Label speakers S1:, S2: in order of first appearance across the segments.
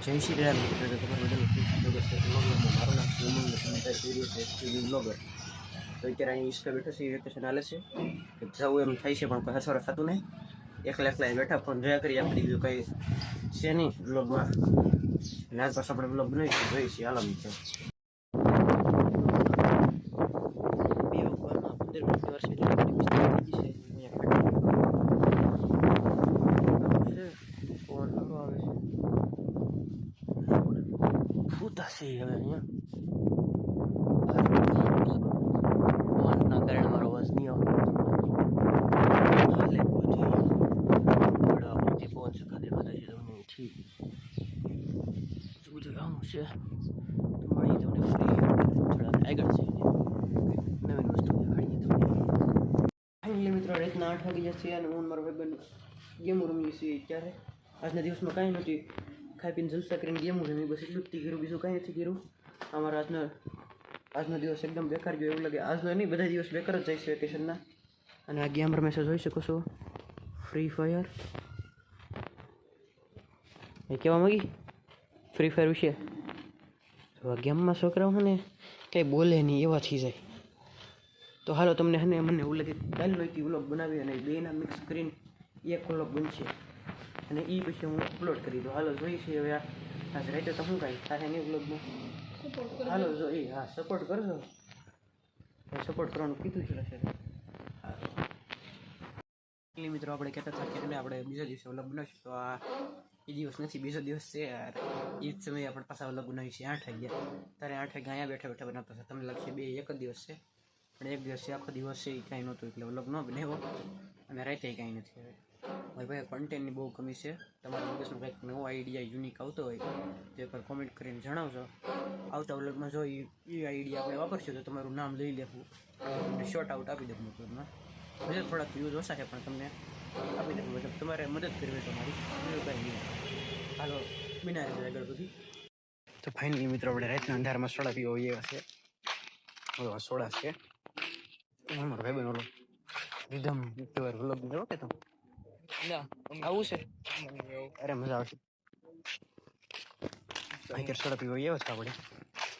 S1: જય શ્રી રામ મિત્રો, તમારું બધાનું ખૂબ સ્વાગત છે વ્લોગમાં. મારું નામ ઉમંગ છે, તમે જોઈ રહ્યા છો એસટીવી વ્લોગર. તો અત્યારે અહીં ઇન્સ્ટા બેઠો છે, વેકેશન હાલે છે કે જવું એમ થાય છે પણ કોઈ હસવારે થતું નહીં. એકલા એકલા બેઠા ફોન જોયા કરી, આપણે બીજું કંઈ છે નહીં વ્લોગમાં. અને આજ પાછું આપણે વ્લોગ બનાવીશું, જોઈએ છીએ હાલો મિત્રો. 15 વર્ષ એટલે આપણી મિસ્ટેક થઈ ગઈ છે. ફોન સારો આવે છે, ભૂતા છે હવે અહીંયા. ફોનના કારણે મારો અવાજ નહીં આવતો. હાલે બધી બધી ફોન શકા દેખાતા છે તમને ઠીક. બધું આમ છે તમારી તમને ફ્રી થોડા આગળ જઈને નવીન વસ્તુ દેખાડીએ તમને. ફાઇનલી મિત્રો, રાતના 8 વાગી જશે અને હું મારો ભાઈબંધ ગેમો રમીએ છીએ. ત્યારે આજના દિવસમાં કાંઈ નથી, ખાઈ પીને જલસા કરીને ગેમો રમી, બસ એટલું જ કર્યું, બીજું કાંઈ નથી કર્યું. અમારો આજનો દિવસ એકદમ બેકાર ગયો એવું લાગે. આજનો નહીં, બધા દિવસ બેકાર જ જાય છે વેકેશનના. અને આ ગેમ રમે છે, જોઈ શકો છો, ફ્રી ફાયર. એ કહેવા માંગી ફ્રી ફાયર વિશે. તો આ ગેમમાં છોકરાઓ ને કંઈ બોલે નહીં એવા થઈ જાય. તો હાલો તમને મને એવું લાગે કાલે લોઈથી વ્લોગ બનાવી અને બેના મિક્સ કરીને એક વ્લોગ બનશે અને એ પછી હું અપલોડ કરી દઉં. હાલો જોઈ છે હવે આજ રાતે તો શું કાંઈ થાય નહીં વ્લોગમાં. હાલો જો એ હા સપોર્ટ કરજો, સપોર્ટ કરવાનું કીધું છે. મિત્રો આપણે કહેતા હતા કે આપણે બીજા દિવસે વ્લોગ બનાવીશું, તો આ એ દિવસ નથી, બીજો દિવસ છે યાર. એ જ સમયે આપણે પાછા વ્લોગ બનાવી છીએ 8 વાગ્યા. ત્યારે 8 વાગ્યા અહીંયા બેઠા બેઠા બનાવતા હતા. તમને લાગશે બે એક જ દિવસ છે, પણ એક દિવસ છે, આખો દિવસ છે એ કાંઈ નહોતું એટલે વ્લોગ ન બનાવ્યો. અને રાતે કાંઈ નથી. હવે મારી ભાઈ કન્ટેન્ટની બહુ કમી છે. તમારા મગજમાં કંઈક નવો આઈડિયા યુનિક આવતો હોય તો એકવાર કોમેન્ટ કરીને જણાવજો. આવતા વ્લોગમાં જો એ આઈડિયા આપણે વાપરશું તો તમારું નામ લઈ લેવું, તમને શોર્ટ આઉટ આપી દઉં મતલબમાં. ભલે થોડાક વ્યૂઝ ઓછા છે પણ તમને આપી દઉં, મતલબ તમારે મદદ કરવી હોય તમારી, બીજું કાંઈ નહીં. હાલો બિના રહેજો આગળ બધી. તો ફાઇનલી મિત્રો આપણે રાતના અંધારમાં સોડા પીવો એવા છે. સોડા છે મારો ભાઈ બનો રીધમ વ્લોગ બનાવો કે તમે આવું છે. અરે મજા આવશે. ભાઈ સોડા પીવો એવો છે આપણે.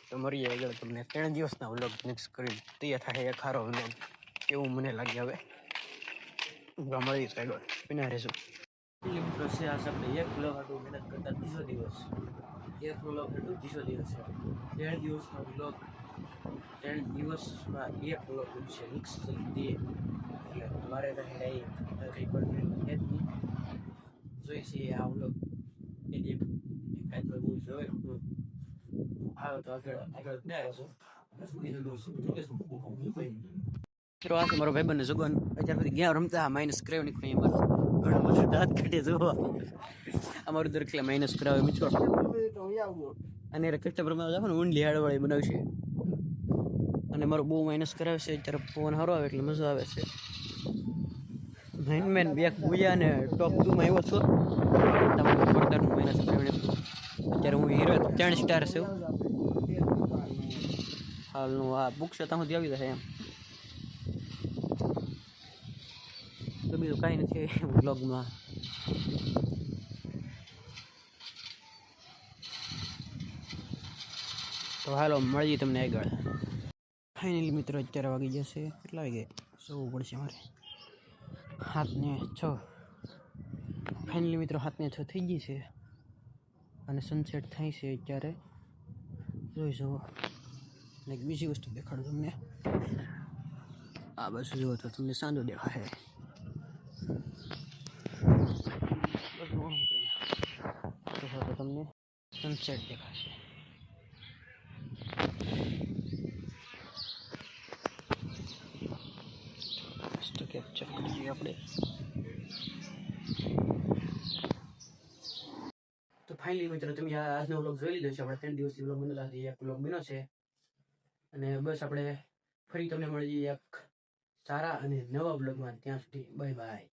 S1: તો મળીએ આગળ તમને 3 દિવસના વ્લોગ નેક્સ્ટ કરી તૈયાર થાય એક સારો વ્લોગ એવું મને લાગે. હવે મળી આગળ વિના રહેશું. મિત્રો છે આ આપણે એક વ્લોગ હતું મહેનત કરતા 30 દિવસ, એક વ્લોગ હતું 30 દિવસ છે. 13 દિવસનો વ્લોગ, 13 દિવસમાં એક વ્લોગ બનશે મિક્સ કરી દે એટલે મારે કંઈ પણ છે જ નહીં. જોઈ છીએ આ વ્લોગ જોઈ હા તો આગળ ના રહેશો. મિત્રો આ છે મારો ભાઈબંધ જુગન. અત્યાર સુધી ગયા રમતા માઇનસ કરાવી નીકળી મારો ઘણો બધો દાંત કાઢે જુઓ. અમારું દર એટલે માઇનસ કરાવે મિત્રો. અને કસ્ટમરમાં જાવ ને ઊંડલી હાડવાળી બનાવશે અને મારું બહુ માઇનસ કરાવે છે. અત્યારે ફોન સારો આવે એટલે મજા આવે છે. મેન બેક બુયા ને ટોપ 2 માં આવ્યો છું. તમારું પ્રકારનું માઇનસ કરાવીને અત્યારે હું હીરો 3 સ્ટાર છું હાલનું. આ બુક છે ત્યાં સુધી આવી જશે એમ. તો બીજું કાંઈ નથી વ્લોગમાં. તો હાલો મળીએ તમને આગળ. ફાઇનલી મિત્રો અત્યારે વાગી જશે, કેટલા વાગે સૂવું પડશે મારે 7:06. ફાઇનલી મિત્રો 7:06 થઈ ગઈ છે અને સનસેટ થાય છે અત્યારે. જોઈ જુઓ. અને બીજી વસ્તુ દેખાડું તમને. આ બાજુ જુઓ તો તમને સાંજો દેખાશે. તો તમને સનસેટ દેખાશે. તો કેપ્ચર કરીએ આપણે. તો ફાઇનલી મિત્રો તમે આજનો વ્લોગ જોઈ લીધો છે. આપણે 3 દિવસથી વ્લોગ બનેલા છે, એક વ્લોગ બન્યો છે અને બસ આપણે ફરી તમને મળી જઈએ એક સારા અને નવા વ્લોગમાં. ત્યાં સુધી બાય બાય.